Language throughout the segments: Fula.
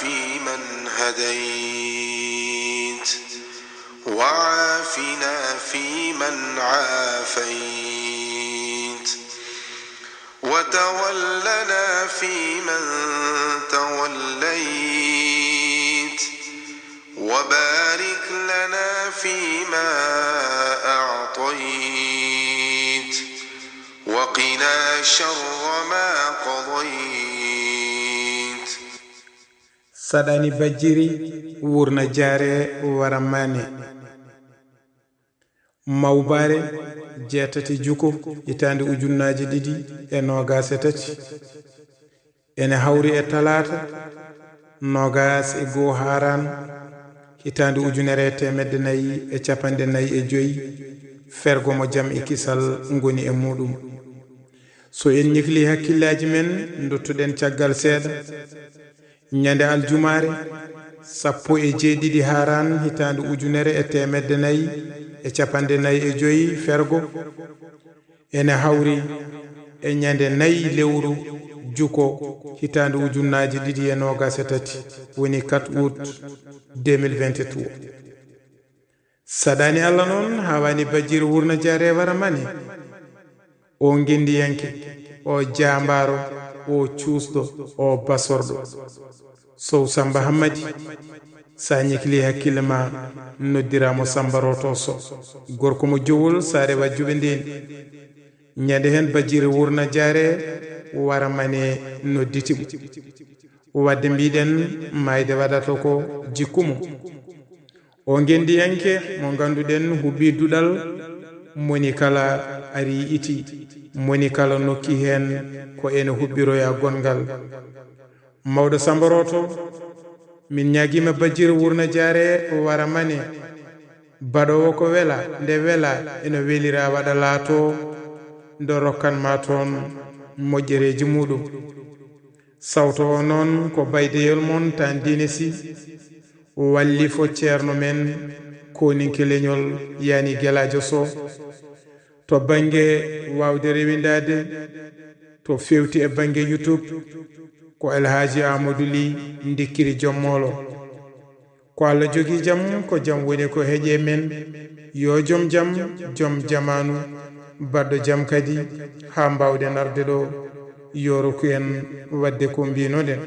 فيمن هديت وعافنا فيمن عافيت وتولنا فيمن توليت وبارك لنا فيما أعطيت وقنا شر ما قضيت. سداني بجيري ورنا جاري ورماني mawbare jeetati juko itande ujunnaji didi e nogas e tati ene hawri e talata nogas e go haran hitande ujunere temedde nayi e capande nayi e joyi fergo mo jam e kisal ngoni e mudum so en ñikli hakkillaji men dottuden caggal seeda ñande aljumare sappo e jeedidi haran hitande ujunere e temedde nayi e capande nayi e joyi fergo ene hawri e ñande nayi lewru juko hitande ujunnaji didi e nogas e tati woni 4 août 2023 sadani Allah non hawani bajir wurna jare waramani o ngendiyanke o jambaro o cuusdo o basordo sow samba hammadi sa ñikli hakkille ma noddiramo sambaroto so gorko mo jowol sare wajjuɓe ndeni ñande hen bajiri wurna jare waramane nodditiɓo wadde mbiɗen mayde waɗata ko jikkumo o gendiyanke mo ganduɗen hubbi duɗal moni kala ari iti moni kala nokki hen ko ene hubbiroya gongal mawɗo sambaroto min ñaguima bajir wurna jare waramane baɗowo ko wela nde wela ene welira waɗa laato ndo rokkanma toon moƴƴereji muɗum sawto o noon ko baydeyol mon tan dine si walli fo ceerno men koninke leñol yani guelajo so to bangue wawde rewindade to fewti e bangue YouTube ko Elhaji Amadou Ly ndikkiri jommolo ko Allah jogi jam ko jam woni ko heeƴe men yo jom jam jom jamanu baddo jam kadi ha mbawde narde ɗo yoroku en wadde ko mbinoɗen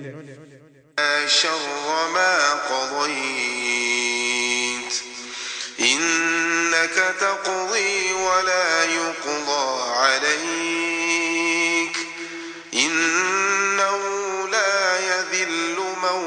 sharra ma qadayt innaka taqdi wa la yuqda alayk innahu la yadhillu man